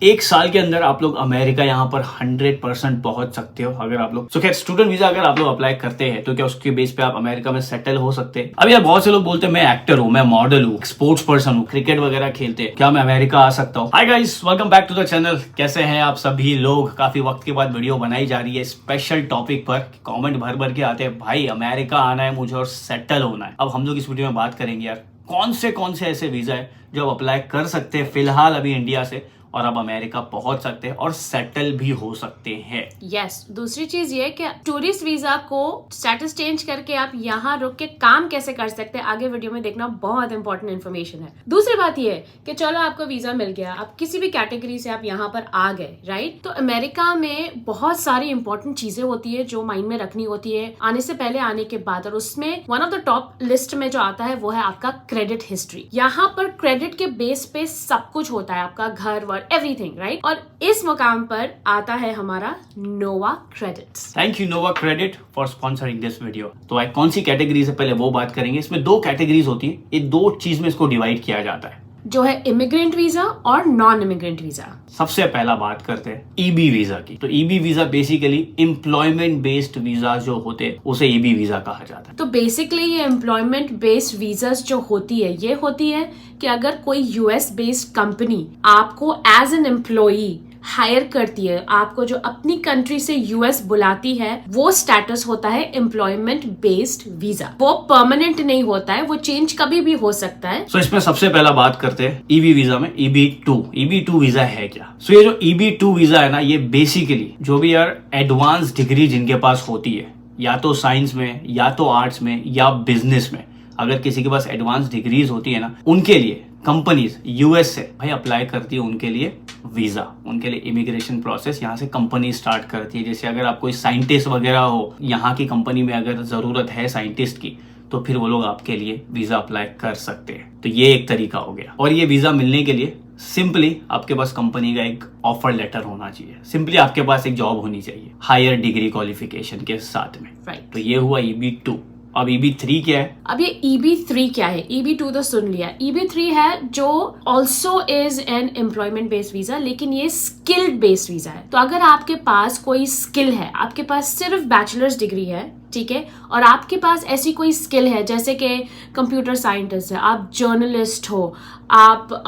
एक साल के अंदर आप लोग अमेरिका यहाँ पर 100% पहुंच सकते हो अगर आप लोग। खैर स्टूडेंट वीजा अगर आप लोग अप्लाई करते हैं तो क्या उसके बेस पे आप अमेरिका में सेटल हो सकते हैं। अब यार बहुत से लोग बोलते हैं मैं एक्टर हूँ, मैं मॉडल हूँ, स्पोर्ट्स पर्सन हूँ, क्रिकेट वगैरह खेलते हैं, क्या मैं अमेरिका आ सकता हूँ। Hi guys, welcome back to the channel. कैसे हैं आप सभी लोग। काफी वक्त के बाद वीडियो बनाई जा रही है स्पेशल टॉपिक पर। कमेंट भर भर के आते हैं भाई अमेरिका आना है मुझे और सेटल होना है। अब हम लोग इस वीडियो में बात करेंगे यार कौन से ऐसे वीजा है जो आप अप्लाई कर सकते हैं फिलहाल अभी इंडिया से और आप अमेरिका पहुंच सकते हैं और सेटल भी हो सकते हैं। यस दूसरी चीज ये कि टूरिस्ट वीजा को स्टेटस चेंज करके आप यहाँ रुक के काम कैसे कर सकते हैं, आगे वीडियो में देखना, बहुत इंपॉर्टेंट इन्फॉर्मेशन है। दूसरी बात ये है कि चलो आपको वीजा मिल गया, आप किसी भी कैटेगरी से आप यहाँ पर आ गए, राइट। तो अमेरिका में बहुत सारी इंपॉर्टेंट चीजें होती है जो माइंड में रखनी होती है आने से पहले, आने के बाद। और उसमें one of the top list में जो आता है वो है आपका क्रेडिट हिस्ट्री। यहाँ पर क्रेडिट के बेस पे सब कुछ होता है, आपका घर एवरीथिंग, राइट। और इस मुकाम पर आता है हमारा Nova Credit. Thank you Nova Credit for sponsoring this video. तो भाई कौन सी कैटेगरी से पहले वो बात करेंगे। इसमें दो कैटेगरीज होती है, ये दो चीज में इसको डिवाइड किया जाता है, जो है इमिग्रेंट वीजा और नॉन इमिग्रेंट वीजा। सबसे पहला बात करते हैं ईबी वीजा की। तो EB visa basically employment based visa जो होते हैं उसे ईबी वीजा कहा जाता है। तो बेसिकली ये एम्प्लॉयमेंट बेस्ड वीजास जो होती है ये होती है कि अगर कोई यूएस बेस्ड कंपनी आपको एज एन एम्प्लॉई हायर करती है, आपको जो अपनी कंट्री से यूएस बुलाती है, वो स्टेटस होता है एम्प्लॉयमेंट बेस्ड वीजा। वो परमानेंट नहीं होता है, वो चेंज कभी भी हो सकता है। सो इसमें सबसे पहला बात करते हैं ईबी वीजा में EB2 वीजा है क्या। सो ये जो EB2 वीजा है ना, ये बेसिकली जो भी यार एडवांस डिग्री जिनके पास होती है, या तो साइंस में या तो आर्ट्स में या बिजनेस में, अगर किसी के पास एडवांस डिग्रीज होती है ना, उनके लिए कंपनीज यूएस से भाई अप्लाई करती है उनके लिए वीजा, उनके लिए इमिग्रेशन प्रोसेस यहाँ से कंपनी स्टार्ट करती है। जैसे अगर आप कोई साइंटिस्ट वगैरह हो, यहाँ की कंपनी में अगर जरूरत है साइंटिस्ट की, तो फिर वो लोग आपके लिए वीजा अप्लाई कर सकते हैं। तो ये एक तरीका हो गया। और ये वीजा मिलने के लिए सिंपली आपके पास कंपनी का एक ऑफर लेटर होना चाहिए, सिंपली आपके पास एक जॉब होनी चाहिए हायर डिग्री क्वालिफिकेशन के साथ में, राइट। तो ये हुआ EB2। अब EB3 क्या है। अब ये EB3 क्या है। EB2 तो सुन लिया, EB3 है जो also is an employment based visa, लेकिन ये स्किल्ड बेस्ड वीजा है। तो अगर आपके पास कोई स्किल है, आपके पास सिर्फ बैचलर्स डिग्री है, ठीक है, और आपके पास ऐसी कोई स्किल है जैसे कि कंप्यूटर साइंटिस्ट है, आप जर्नलिस्ट हो, आप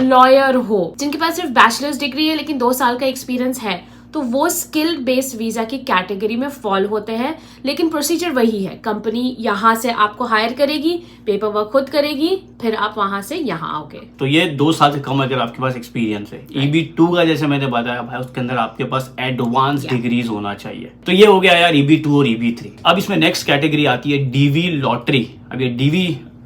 लॉयर हो, जिनके पास सिर्फ बैचलर्स डिग्री है लेकिन 2 साल का एक्सपीरियंस है, तो वो स्किल बेस्ड वीजा की कैटेगरी में फॉल होते हैं। लेकिन प्रोसीजर वही है, कंपनी यहाँ से आपको हायर करेगी, पेपर वर्क खुद करेगी, फिर आप वहां से यहाँ आओगे। तो ये 2 साल से कम अगर आपके पास एक्सपीरियंस है। EB2 का जैसे मैंने बताया भाई, उसके अंदर आपके पास एडवांस डिग्रीज होना चाहिए। तो ये हो गया यार EB2 और EB3। अब इसमें नेक्स्ट कैटेगरी आती है DV लॉटरी। अब ये DV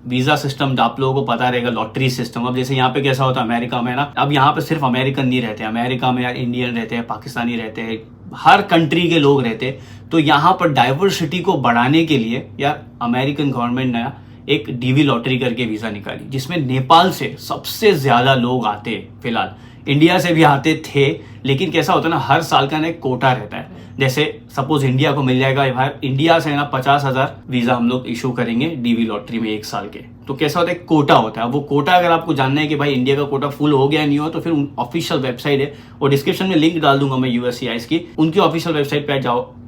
वीजा सिस्टम आप लोगों को पता रहेगा, लॉटरी सिस्टम। अब जैसे यहाँ पे कैसा होता है अमेरिका में ना, अब यहाँ पे सिर्फ अमेरिकन नहीं रहते, अमेरिका में यार इंडियन रहते हैं, पाकिस्तानी रहते हैं, हर कंट्री के लोग रहते हैं। तो यहाँ पर डाइवर्सिटी को बढ़ाने के लिए यार अमेरिकन गवर्नमेंट ने एक DV लॉटरी करके वीजा निकाली, जिसमें नेपाल से सबसे ज्यादा लोग आते हैं। फिलहाल इंडिया से भी आते थे, लेकिन कैसा होता है ना, हर साल का ना एक कोटा रहता है। जैसे सपोज इंडिया को मिल जाएगा भाई, इंडिया से ना 50,000 वीजा हम लोग इशू करेंगे DV लॉटरी में 1 साल के। तो कैसा होता है, कोटा होता है। वो कोटा अगर आपको जानना है कि भाई इंडिया का कोटा फुल हो गया नहीं हो, तो फिर ऑफिशियल वेबसाइट है, और डिस्क्रिप्शन में लिंक डाल दूंगा मैं USCIS की, उनकी ऑफिशियल वेबसाइट पे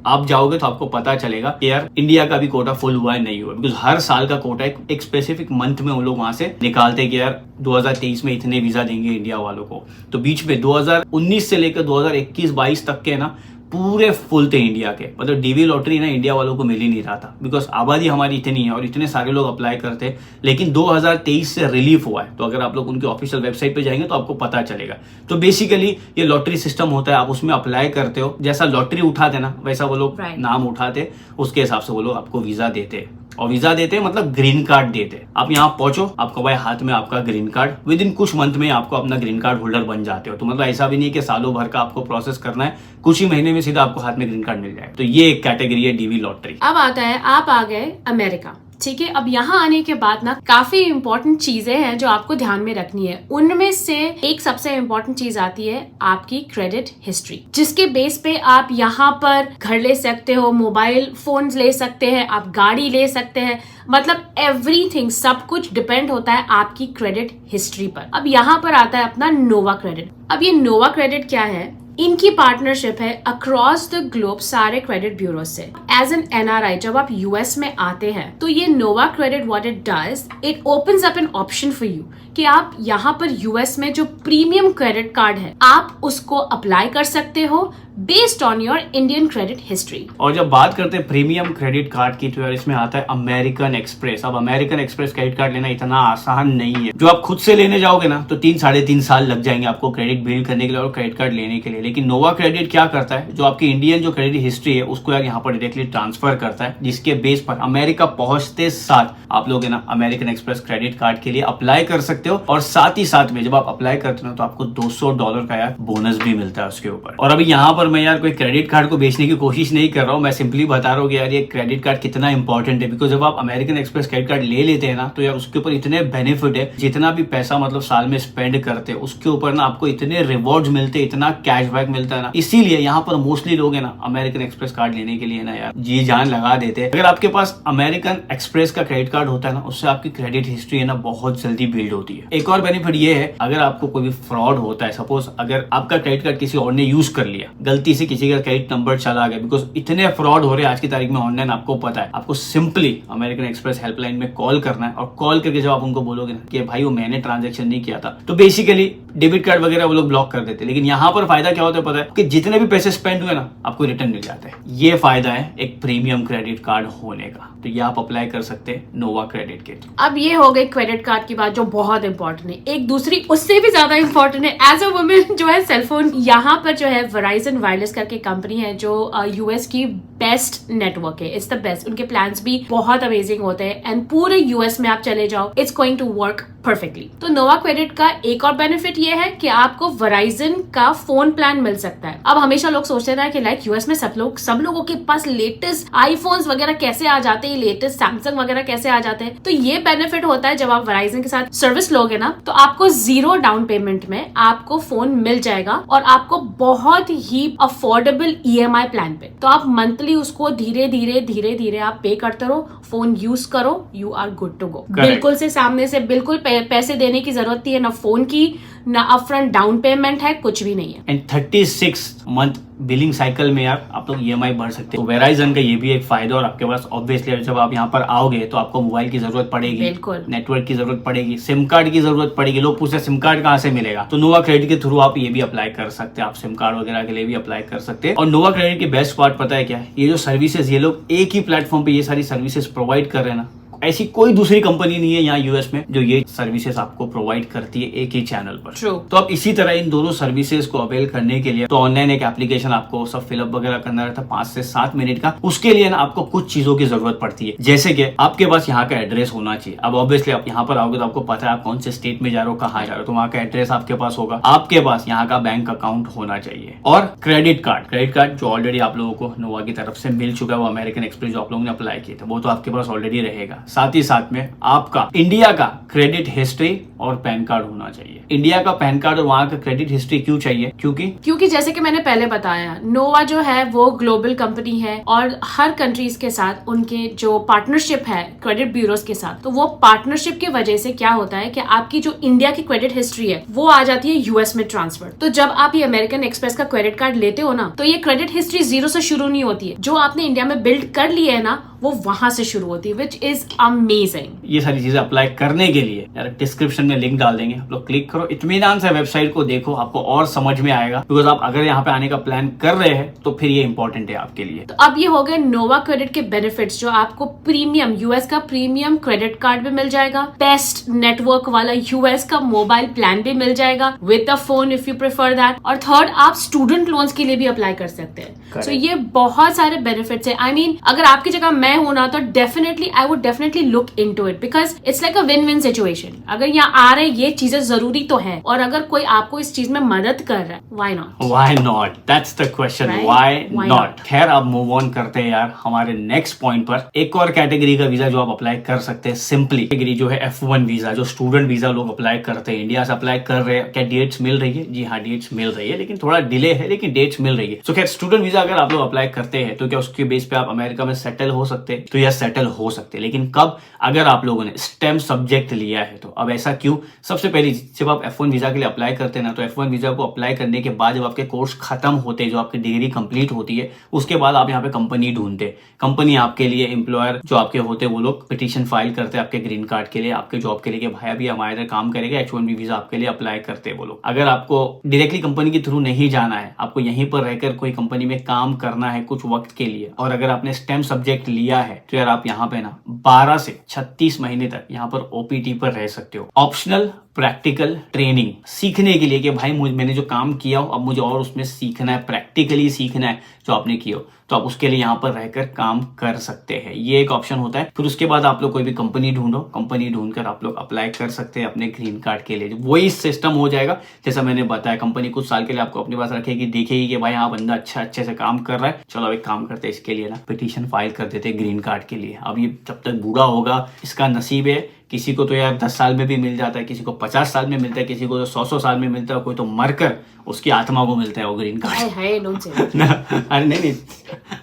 आप जाओगे तो आपको पता चलेगा कि यार इंडिया का भी कोटा फुल हुआ है नहीं हुआ। बिकॉज हर साल का कोटा एक स्पेसिफिक मंथ में वो लोग वहां से निकालते हैं कि यार 2023 में इतने वीजा देंगे इंडिया वालों को। तो बीच में 2019 से लेकर 2021-22 तक के ना पूरे फुल थे इंडिया के। मतलब DV लॉटरी ना इंडिया वालों को मिल ही नहीं रहा था, बिकॉज आबादी हमारी इतनी है और इतने सारे लोग अप्लाई करते हैं। लेकिन 2023 से रिलीफ हुआ है, तो अगर आप लोग उनकी ऑफिशियल वेबसाइट पे जाएंगे तो आपको पता चलेगा। तो बेसिकली ये लॉटरी सिस्टम होता है, आप उसमें अप्लाई करते हो, जैसा लॉटरी उठाते ना वैसा वो लोग नाम उठाते, उसके हिसाब से वो लोग आपको वीजा देते। और वीजा देते मतलब ग्रीन कार्ड देते। आप यहाँ पहुंचो, आपको भाई हाथ में आपका ग्रीन कार्ड, विद इन कुछ मंथ में आपको अपना ग्रीन कार्ड होल्डर बन जाते हो। तो मतलब ऐसा भी नहीं कि सालों भर का आपको प्रोसेस करना है, कुछ ही महीने में सीधा आपको हाथ में ग्रीन कार्ड मिल जाए। तो ये एक कैटेगरी है DV लॉटरी। अब आता है, आप आ गए अमेरिका, ठीक है, अब यहाँ आने के बाद ना काफी इंपॉर्टेंट चीजें हैं जो आपको ध्यान में रखनी है। उनमें से एक सबसे इम्पोर्टेंट चीज आती है आपकी क्रेडिट हिस्ट्री, जिसके बेस पे आप यहाँ पर घर ले सकते हो, मोबाइल फोन ले सकते हैं, आप गाड़ी ले सकते हैं, मतलब एवरीथिंग, सब कुछ डिपेंड होता है आपकी क्रेडिट हिस्ट्री पर। अब यहाँ पर आता है अपना नोवा क्रेडिट। अब ये नोवा क्रेडिट क्या है? इनकी पार्टनरशिप है अक्रॉस द ग्लोब सारे क्रेडिट ब्यूरो से। एज एन एनआरआई जब आप यूएस में आते हैं तो ये Nova Credit what it does, it opens up an option for you कि आप यहाँ पर यूएस में जो प्रीमियम क्रेडिट कार्ड है आप उसको अप्लाई कर सकते हो based on your Indian credit history. और जब बात करते हैं प्रीमियम क्रेडिट कार्ड की तो यार इसमें आता है अमेरिकन एक्सप्रेस। अब अमेरिकन एक्सप्रेस क्रेडिट कार्ड लेना इतना आसान नहीं है। जो आप खुद से लेने जाओगे ना तो 3-3.5 साल लग जाएंगे आपको क्रेडिट बिल्ड करने के लिए और क्रेडिट कार्ड लेने के लिए। लेकिन नोवा क्रेडिट क्या करता है, जो आपकी इंडियन जो क्रेडिट हिस्ट्री है उसको यार यहाँ पर डायरेक्टली ट्रांसफर करता है, जिसके बेस पर अमेरिका पहुंचते साथ आप लोग है ना अमेरिकन एक्सप्रेस क्रेडिट कार्ड के लिए अप्लाई कर सकते हो। और साथ ही साथ में जब आप अप्लाई करते हो तो आपको $200 का यार बोनस भी मिलता है उसके ऊपर। और अभी यहाँ पर मैं यार कोई क्रेडिट कार्ड को बेचने की कोशिश नहीं कर रहा हूँ, मैं सिंपली बता रहा हूँ कि यार ये क्रेडिट कार्ड कितना इंपॉर्टेंट है। बिकॉज जब आप अमेरिकन एक्सप्रेस क्रेडिट कार्ड ले लेते हैं ना तो यार उसके ऊपर इतने बेनिफिट है, जितना भी पैसा मतलब साल में स्पेंड करते हैं उसके ऊपर ना आपको इतने रिवॉर्ड्स मिलते हैं, इतना कैशबैक मिलता है ना। इसीलिए यहाँ पर मोस्टली लोग है ना अमेरिकन एक्सप्रेस कार्ड लेने के लिए ना यार जी जान लगा देते हैं। अगर आपके पास अमेरिकन एक्सप्रेस का क्रेडिट कार्ड होता है ना उससे आपकी क्रेडिट हिस्ट्री है ना बहुत जल्दी बिल्ड होती है। एक और बेनिफिट ये है, अगर आपको कोई भी फ्रॉड होता है, सपोज अगर आपका क्रेडिट कार्ड किसी और ने यूज कर लिया, गलती से किसी का क्रेडिट नंबर चला गया, बिकॉज इतने फ्रॉड हो रहे हैं आज की तारीख में ऑनलाइन, आपको पता है, आपको सिंपली अमेरिकन एक्सप्रेस हेल्पलाइन में कॉल करना है। और कॉल करके जब आप उनको बोलोगे ना कि भाई वो मैंने ट्रांजैक्शन नहीं किया था, तो बेसिकली डेबिट कार्ड वगैरह वो लोग ब्लॉक कर देते हैं। लेकिन यहाँ पर फायदा क्या होता है पता है, कि जितने भी पैसे स्पेंड हुए ना आपको रिटर्न मिल जाते हैं। ये फायदा है एक प्रीमियम क्रेडिट कार्ड होने का। तो ये आप अप्लाई कर सकते हैं नोवा क्रेडिट के थ्रू। अब ये हो गई क्रेडिट कार्ड की बात जो बहुत इंपॉर्टेंट है। एक दूसरी उससे भी ज्यादा इंपॉर्टेंट है एज अ वुमेन जो है सेलफोन। यहाँ पर जो है वेराइजन वायरलेस करके कंपनी है जो यूएस की बेस्ट नेटवर्क है, इट्स द बेस्ट। उनके प्लान्स भी बहुत अमेजिंग होते हैं एंड पूरे यूएस में आप चले जाओ it's going to work perfectly. तो नोवा क्रेडिट का एक और बेनिफिट ये है कि आपको वेराइजन का फोन प्लान मिल सकता है। अब हमेशा लोग सोचते हैं कि लाइक यूएस में सब लोगों के पास लेटेस्ट आईफोन्स वगैरह कैसे आ जाते हैं, लेटेस्ट सैमसंग वगैरह कैसे आ जाते हैं। तो ये बेनिफिट होता है जब आप वेराइजन के साथ सर्विस लोगे ना तो आपको 0 डाउन पेमेंट में आपको फोन मिल जाएगा और आपको बहुत ही अफोर्डेबल ईएमआई प्लान पे। तो आप मंथली उसको धीरे धीरे आप पे करते रहो, फोन यूज करो, you are good to go. बिल्कुल से सामने से बिल्कुल पैसे देने की जरूरत नहीं है, ना फोन की, ना अपफ्रंट डाउन पेमेंट है, कुछ भी नहीं है। एंड 36 मंथ बिलिंग साइकिल में यार आप लोग ईएमआई भर सकते हो। वेराइजन का ये भी एक फायदा। और आपके पास ऑब्वियसली जब आप यहाँ पर आओगे तो आपको मोबाइल की जरूरत पड़ेगी, बिल्कुल नेटवर्क की जरूरत पड़ेगी, सिम कार्ड की जरूरत पड़ेगी। लोग पूछते हैं सिम कार्ड कहाँ से मिलेगा, तो नोवा क्रेडिट के थ्रू आप ये भी अप्लाई कर सकते हैं। आप सिम कार्ड वगैरह के लिए भी अप्लाई कर सकते हैं। और नोवा क्रेडिट की बेस्ट पार्ट पता है क्या है, ये जो सर्विसेज ये लोग एक ही प्लेटफॉर्म पे ये सारी सर्विसेज प्रोवाइड कर रहे हैं ना, ऐसी कोई दूसरी कंपनी नहीं है यहाँ यूएस में जो ये सर्विसेज आपको प्रोवाइड करती है एक ही चैनल पर। True. तो अब इसी तरह इन दोनों सर्विसेज को अवेल करने के लिए तो ऑनलाइन एक एप्लीकेशन आपको सब फिलअप वगैरह करना रहता है 5 से 7 मिनट का। उसके लिए ना आपको कुछ चीजों की जरूरत पड़ती है, जैसे कि आपके पास यहाँ का एड्रेस होना चाहिए। अब ऑब्वियसली आप यहाँ पर आओगे तो आपको पता है आप कौन से स्टेट में जा रहे हो, कहाँ जा रहे हो, तो वहाँ का एड्रेस आपके पास होगा। आपके पास यहाँ का बैंक अकाउंट होना चाहिए और क्रेडिट कार्ड जो ऑलरेडी आप लोगों को नोवा की तरफ से मिल चुका है, वो अमेरिकन एक्सप्रेस जो आप लोगों ने अप्लाई किया था वो तो आपके पास ऑलरेडी रहेगा। साथ ही साथ में आपका इंडिया का क्रेडिट हिस्ट्री और पैन कार्ड होना चाहिए। इंडिया का पैन कार्ड और वहां का क्रेडिट हिस्ट्री क्यों चाहिए, क्योंकि जैसे कि मैंने पहले बताया नोवा जो है वो ग्लोबल कंपनी है और हर कंट्रीज के साथ उनके जो पार्टनरशिप है क्रेडिट ब्यूरोज के साथ, तो वो पार्टनरशिप की वजह से क्या होता है कि आपकी जो इंडिया की क्रेडिट हिस्ट्री है वो आ जाती है यूएस में ट्रांसफर। तो जब आप ये अमेरिकन एक्सप्रेस का क्रेडिट कार्ड लेते हो ना तो ये क्रेडिट हिस्ट्री 0 से शुरू नहीं होती है, जो आपने इंडिया में बिल्ड कर ली है ना वो वहां से शुरू होती है, विच इज अमेजिंग। ये सारी चीजें अप्लाई करने के लिए यार डिस्क्रिप्शन में लिंक डाल देंगे, आप लोग क्लिक करो, इत्मीनान से वेबसाइट को देखो, आपको और समझ में आएगा। बिकॉज आप अगर यहाँ पे आने का प्लान कर रहे हैं तो फिर ये इंपॉर्टेंट है आपके लिए। तो अब ये हो गए नोवा क्रेडिट के बेनिफिट्स, जो आपको प्रीमियम यूएस का प्रीमियम क्रेडिट कार्ड भी मिल जाएगा, बेस्ट नेटवर्क वाला यूएस का मोबाइल प्लान भी मिल जाएगा with a phone if you prefer that, और थर्ड आप स्टूडेंट लोन्स के लिए भी अप्लाई कर सकते हैं। सो ये बहुत सारे बेनिफिट्स है। आई मीन अगर आपकी जगह मैं मैं हूं ना तो definitely I would definitely look into it, because it's like a win win situation. अगर यहाँ आ रहे ये चीजें जरूरी तो है, और अगर कोई आपको इस चीज में मदद कर रहा है, why not? Why not, that's the question, why not. खैर अब मूव ऑन करते हैं यार हमारे नेक्स्ट पॉइंट पर। एक और कैटेगरी का वीजा जो आप अप्लाई कर सकते हैं सिंपली, कैटेगरी जो है F1 वीजा, जो स्टूडेंट वीजा लोग अप्लाई करते हैं, इंडिया से अप्लाई कर रहे हैं। क्या डेट्स मिल रही है? जी हाँ, डेट्स मिल रही है, लेकिन थोड़ा डिले है, लेकिन डेट्स मिल रही है। तो खैर स्टूडेंट वीजा अगर आप लोग अप्लाई करते हैं तो क्या उसके बेस पे आप अमेरिका में सेटल हो सकते हैं? तो यह सेटल हो सकते हैं, लेकिन कब? अगर आप लोगों ने स्टेम सब्जेक्ट लिया है तो। अब ऐसा क्यों? सबसे पहले जब आप F1 वीजा के लिए अप्लाई करते हैं ना, तो F1 वीजा को अप्लाई करने के बाद जब आपके कोर्स खत्म होते हैं, जो आपकी डिग्री कंप्लीट होती है, उसके बाद आप यहाँ पे कंपनी ढूंढते हैं। कंपनी आपके लिए, एम्प्लॉयर जो आपके होते हैं वो लोग पिटीशन फाइल करते हैं आपके ग्रीन कार्ड के लिए, आपके जॉब के लिए, कि भाई अभी हमारे इधर काम करेगा, H1B वीजा आपके लिए अप्लाई करते हैं वो लोग। अगर आपको डायरेक्टली कंपनी के थ्रू नहीं जाना है, आपको यहीं पर रहकर कोई कंपनी में काम करना है कुछ वक्त के लिए, और अगर आपने स्टेम सब्जेक्ट लिया है तो यार आप यहाँ पे ना 12 से 36 महीने तक यहाँ पर OPT पर रह सकते हो। ऑप्शनल प्रैक्टिकल ट्रेनिंग सीखने के लिए, कि भाई मैंने जो काम किया हो अब मुझे और उसमें सीखना है, प्रैक्टिकली सीखना है जो आपने किया हो, तो आप उसके लिए यहाँ पर रहकर काम कर सकते हैं। ये एक ऑप्शन होता है। फिर उसके बाद आप लोग कोई भी कंपनी ढूंढो, कंपनी ढूंढकर आप लोग अप्लाई कर सकते हैं अपने ग्रीन कार्ड के लिए। वही सिस्टम हो जाएगा जैसा मैंने बताया। कंपनी कुछ साल के लिए आपको अपने पास रखेगी, देखेगी कि भाई हाँ बंदा अच्छे से काम कर रहा है, चलो अब एक काम करते हैं, इसके लिए ना पिटीशन फाइल कर देते हैं ग्रीन कार्ड के लिए। अब ये जब तक बूढ़ा होगा, इसका नसीब है। किसी को तो यार 10 साल में भी मिल जाता है, किसी को 50 साल में मिलता है, किसी को तो 100 साल में मिलता है, कोई तो मरकर उसकी आत्मा को मिलता है वो ग्रीन कार्ड। अरे नहीं,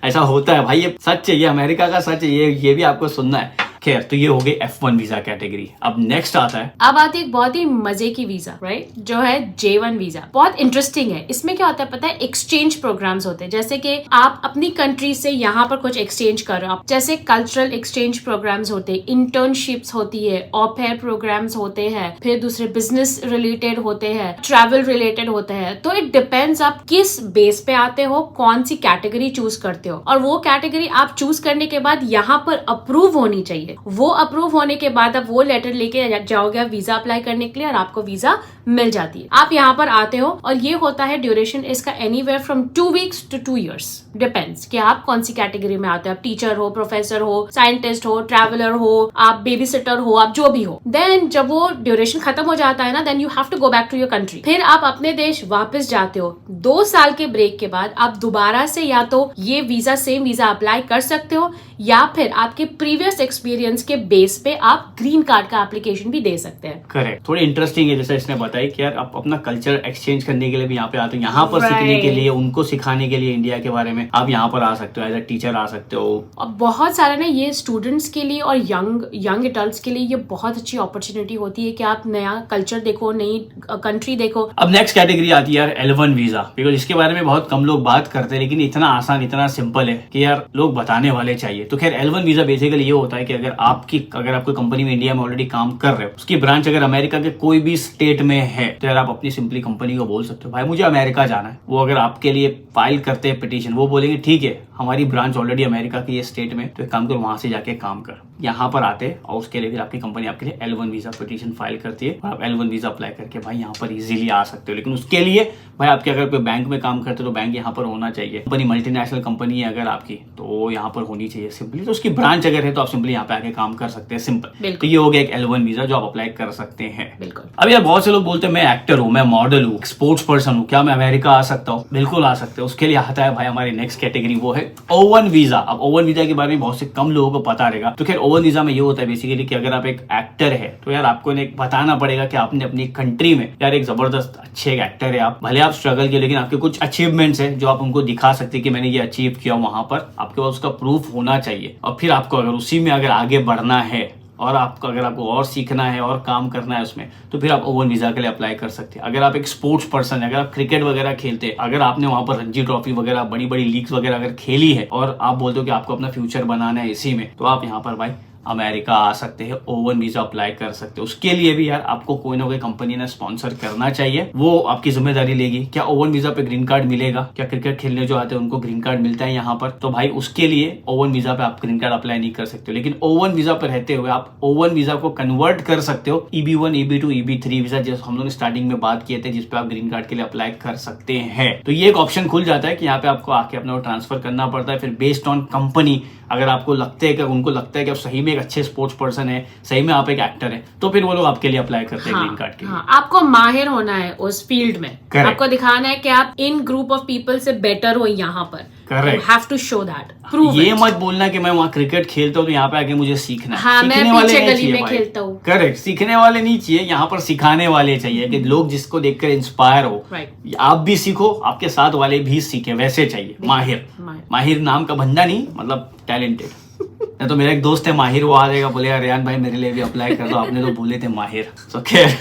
ऐसा होता है भाई, ये सच है, ये अमेरिका का सच है, ये भी आपको सुनना है। खैर तो ये हो गई F1 वीजा कैटेगरी। अब नेक्स्ट आता है, अब आती है एक बहुत ही मजे की वीजा, राइट, जो है J1 वीजा। बहुत इंटरेस्टिंग है। इसमें क्या होता है पता है? एक्सचेंज प्रोग्राम्स होते हैं, जैसे कि आप अपनी कंट्री से यहाँ पर कुछ एक्सचेंज कर रहे हो, जैसे कल्चरल एक्सचेंज प्रोग्राम्स होते हैं, इंटर्नशिप्स होती है, ऑफेयर प्रोग्राम्स होते हैं, फिर दूसरे बिजनेस रिलेटेड होते हैं, ट्रैवल रिलेटेड होते हैं। तो इट डिपेंड्स आप किस बेस पे आते हो, कौन सी कैटेगरी चूज करते हो, और वो कैटेगरी आप चूज करने के बाद यहाँ पर अप्रूव होनी चाहिए। वो अप्रूव होने के बाद आप वो लेटर लेके जाओगे वीजा अप्लाई करने के लिए, और आपको वीजा मिल जाती है। आप यहाँ पर आते हो, और ये होता है ड्यूरेशन इसका anywhere from 2 weeks to 2 years, depends कि आप कौन सी कैटेगरी में आते हो। आप टीचर हो, प्रोफेसर हो, साइंटिस्ट हो, ट्रैवलर हो, आप बेबी सिटर हो, आप जो भी हो। देन जब वो ड्यूरेशन खत्म हो जाता है ना, then you have to go back to your country. फिर आप अपने देश वापस जाते हो। 2 साल के ब्रेक के बाद आप दोबारा से या तो ये वीजा, सेम वीजा अप्लाई कर सकते हो, या फिर आपके प्रीवियस एक्सपीरियंस के बेस पे आप ग्रीन कार्ड का एप्लीकेशन भी दे सकते हैं। करेक्ट, थोड़ी इंटरेस्टिंग है जैसा इसने बताया कि यार आप अपना कल्चर एक्सचेंज करने के लिए भी यहाँ पे आते हो, यहाँ पर सीखने के लिए, उनको सिखाने के लिए इंडिया के बारे में आप यहाँ पर आ सकते हो, एज अ टीचर आ सकते हो। अब बहुत सारा ना ये स्टूडेंट्स के लिए और यंग एडल्ट्स के लिए ये बहुत अच्छी अपॉर्चुनिटी होती है कि आप नया कल्चर देखो, नई कंट्री देखो। अब नेक्स्ट कैटेगरी आती है यार L1 वीजा, बिकॉज इसके बारे में बहुत कम लोग बात करते हैं, लेकिन इतना आसान, इतना सिंपल है कि यार लोग बताने वाले चाहिए। तो खैर L1 वीजा बेसिकली ये होता है कि अगर आप कोई कंपनी में इंडिया में ऑलरेडी काम कर रहे हो, उसकी ब्रांच अगर अमेरिका के कोई भी स्टेट में है, तो यार आप अपनी सिंपली कंपनी को बोल सकते हो भाई मुझे अमेरिका जाना है। वो अगर आपके लिए फाइल करते हैं पिटीशन, वो बोलेंगे ठीक है हमारी ब्रांच ऑलरेडी अमेरिका की स्टेट में, तो एक काम कर वहां से जाके काम कर। यहाँ पर आते हैं और उसके लिए फिर आपकी कंपनी आपके लिए L1 वीजा पिटीशन फाइल करती है, और आप L1 वीजा अप्लाई करके भाई यहाँ पर इजीली आ सकते हो। लेकिन उसके लिए भाई आपके अगर कोई बैंक में काम करते हो तो बैंक यहाँ पर होना चाहिए। कंपनी मल्टीनेशनल कंपनी है अगर आपकी, तो वो यहाँ पर होनी चाहिए सिंपली। तो उसकी ब्रांच अगर है तो आप सिंपली यहाँ पे आके काम कर सकते हैं, सिंपल। तो ये हो गया एक L1 वीजा जो आप अप्लाई कर सकते हैं। बिल्कुल। अब यार बहुत से लोग बोलते हैं मैं एक्टर हूँ, मैं मॉडल हूँ, स्पोर्ट्स पर्सन हूँ, क्या मैं अमेरिका आ सकता हूँ? बिल्कुल आ सकते हो। उसके लिए आता है भाई हमारी नेक्स्ट कैटेगरी, वो है O1 वीजा। अब O1 वीजा के बारे में बहुत से कम लोगों को पता रहेगा। तो खैर O1 वीजा में ये होता है बेसिकली कि अगर आप एक एक्टर है तो यार आपको बताना पड़ेगा कि आपने अपनी कंट्री में यार एक जबरदस्त अच्छे एक एक्टर है आप, भले आप स्ट्रगल किए, लेकिन आपके कुछ अचीवमेंट्स है जो आप उनको दिखा सकते हैं कि मैंने ये अचीव किया। वहां पर आपके पास उसका प्रूफ होना चाहिए, और फिर आपको अगर उसी में अगर आगे बढ़ना है और अगर आपको और सीखना है और काम करना है उसमें, तो फिर आप O1 वीजा के लिए अप्लाई कर सकते हैं। अगर आप एक स्पोर्ट्स पर्सन है, अगर आप क्रिकेट वगैरह खेलते हैं, अगर आपने वहां पर रणजी ट्रॉफी वगैरह बड़ी बड़ी लीग्स वगैरह अगर खेली है और आप बोलते हो कि आपको अपना फ्यूचर बनाना है इसी में, तो आप यहाँ पर भाई अमेरिका आ सकते हैं, ओवन वीजा अप्लाई कर सकते हैं। उसके लिए भी यार आपको कोई ना कोई कंपनी ने स्पॉन्सर करना चाहिए, वो आपकी जिम्मेदारी लेगी। क्या ओवन वीजा पे ग्रीन कार्ड मिलेगा? क्या क्रिकेट खेलने जो आते हैं उनको ग्रीन कार्ड मिलता है यहाँ पर? तो भाई उसके लिए ओवन वीजा पे आप ग्रीन कार्ड अप्लाई नहीं कर सकते, लेकिन ओवन वीजा पे रहते हुए आप ओवन वीजा को कन्वर्ट कर सकते हो EB1, EB2, EB3 वीजा, जैसे हम लोगों ने स्टार्टिंग में बात किए थे, जिसपे आप ग्रीन कार्ड के लिए अप्लाई कर सकते हैं। तो ये एक ऑप्शन खुल जाता है कि यहाँ पे आपको आके अपना ट्रांसफर करना पड़ता है। फिर बेस्ड ऑन कंपनी, अगर आपको लगता है कि उनको लगता है कि आप सही में एक अच्छे स्पोर्ट्स पर्सन है, सही में आप एक एक्टर है, तो फिर वो लोग आपके लिए अप्लाई करते हैं ग्रीन कार्ड के लिए। हाँ, आपको माहिर होना है उस फील्ड में। Correct. आपको दिखाना है कि आप इन ग्रुप ऑफ पीपल से बेटर हो यहाँ पर। Correct. You have to show that. Prove ये it. मत बोलना कि मैं वहाँ क्रिकेट खेलता हूँ तो यहाँ पे आके मुझे सीखना है। हाँ, मैं सीखने वाले पीछे नहीं गली चाहिए में भाई। खेलता हूँ। करेक्ट, सीखने वाले नहीं चाहिए, यहाँ पर सिखाने वाले चाहिए कि लोग जिसको देखकर इंस्पायर हो। Right. आप भी सीखो, आपके साथ वाले भी सीखे, वैसे चाहिए। माहिर, माहिर नाम का बंदा नहीं, मतलब टैलेंटेड। नहीं तो मेरा एक दोस्त है माहिर, वो आ जाएगा बोलेगा रेयान भाई मेरे लिए भी अप्लाई कर दो, आपने तो बोले थे माहिर। सो खैर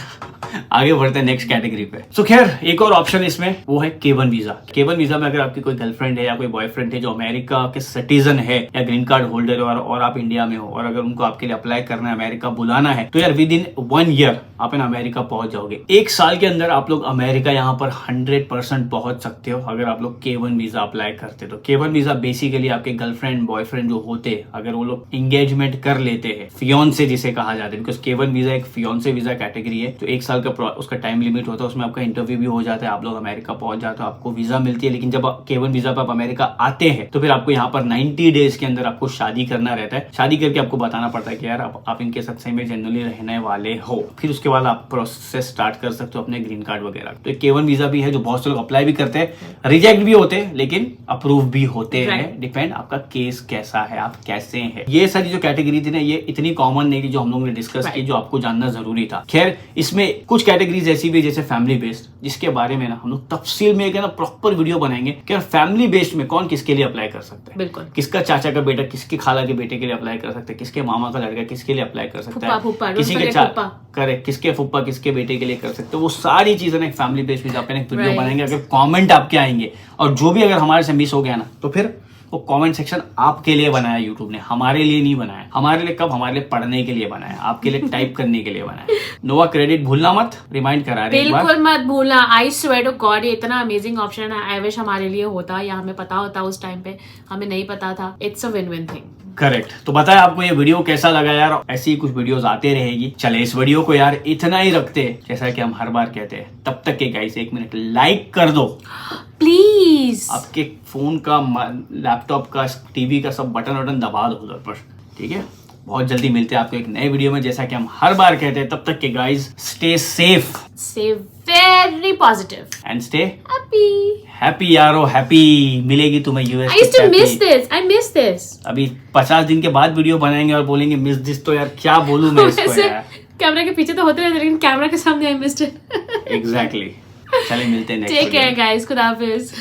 आगे बढ़ते हैं नेक्स्ट कैटेगरी पे। सो खैर एक और ऑप्शन इसमें, वो है K1 वीजा। K1 वीजा में अगर आपकी कोई गर्लफ्रेंड है या कोई बॉयफ्रेंड है जो अमेरिका के सिटीजन है या ग्रीन कार्ड होल्डर है और आप इंडिया में हो, और अगर उनको आपके लिए अप्लाई करना है, अमेरिका बुलाना है, तो यार विद इन 1 ईयर आप इन अमेरिका पहुंच जाओगे। 1 साल के अंदर आप लोग अमेरिका यहाँ पर 100% पहुंच सकते हो अगर आप लोग K1 वीजा अप्लाई करते। तो K1 वीजा बेसिकली आपके गर्लफ्रेंड बॉयफ्रेंड जो होते, अगर वो लोग इंगेजमेंट कर लेते हैं, फियोन्से जिसे कहा जाता है, बिकॉज K1 वीजा एक फियोन्से वीजा कैटेगरी है, तो 1 साल का उसका टाइम लिमिट होता है, उसमें आपका इंटरव्यू भी हो जाता है, आप लोग अमेरिका पहुंच जाते हो, आपको वीजा मिलती है। लेकिन जब K1 वीजा पर आप अमेरिका आते हैं तो फिर आपको यहाँ पर 90 डेज के अंदर आपको शादी करना रहता है। शादी करके आपको बताना पड़ता है कि यार आप इनके साथ सही में जनरली रहने वाले हो, फिर उसके बाद आप प्रोसेस स्टार्ट कर सकते हो अपने ग्रीन कार्ड वगैरह। तो K1 वीजा भी है जो बहुत से लोग अप्लाई भी करते हैं, रिजेक्ट भी होते हैं, लेकिन अप्रूव भी होते हैं। डिपेंड आपका केस कैसा है, आप कैसे हैं। ये सारी जो कैटेगरी थी ना, ये इतनी कॉमन नहीं थी जो हम लोगों ने डिस्कस की, जो आपको जानना जरूरी था। खैर इसमें कुछ कैटेगरीज ऐसी भी जैसे फैमिली बेस्ड, जिसके बारे में ना हम लोग तफसील में एक ना प्रॉपर वीडियो बनाएंगे कि फैमिली बेस्ड में कौन किसके लिए अप्लाई कर सकता है। बिल्कुल, किसका चाचा का बेटा किसकी खाला के बेटे के लिए अप्लाई कर सकता है, किसके मामा का लड़का किसके लिए अप्लाई कर सकता है, किसी के करेक्ट, किसके फुप्पा किसके बेटे के लिए कर सकते हो। वो सारी चीजें ना एक फैमिली बेस्ड में अपन एक वीडियो बनाएंगे। अगर कमेंट आपके आएंगे और जो भी अगर हमारे से मिस हो गया ना, तो फिर वो कमेंट सेक्शन आपके लिए बनाया यूट्यूब ने, हमारे लिए नहीं बनाया। हमारे लिए कब? हमारे लिए पढ़ने के लिए बनाया, आपके लिए टाइप करने के लिए बनाया। नोवा क्रेडिट भूलना मत, रिमाइंड करा रहे हैं, बिल्कुल मत भूलना। आई स्वेयर टू गॉड, ये इतना अमेजिंग ऑप्शन है। आई विश हमारे लिए होता या हमें पता होता उस टाइम पे, हमें नहीं पता था। It's a win win thing. Correct. तो बताया आपको ये वीडियो कैसा लगा यार, ऐसी ही कुछ वीडियोस आते रहेगी। चले इस वीडियो को यार इतना ही रखते हैं, जैसा कि हम हर बार कहते हैं। तब तक के गाइस 1 मिनट लाइक कर दो प्लीज, आपके फोन का, लैपटॉप का, टीवी का सब बटन वटन दबा दो उधर पर, ठीक है। बहुत जल्दी मिलते हैं आपको एक नए वीडियो में, जैसा कि हम हर बार कहते हैं। तब तक के guys stay safe, stay very positive and stay happy. Happy यारो, हैप्पी मिलेगी तुम्हें US. I used to miss this. अभी 50 दिन के बाद वीडियो बनाएंगे और बोलेंगे मिस दिस, तो यार क्या बोलूं मैं इसको यार। कैमरा के पीछे तो होते रहते, लेकिन कैमरा के सामने आई मिस्ड इट। एग्जैक्टली। चले मिलते हैं नेक्स्ट। टेक केयर गाइस, खुदा हाफिज।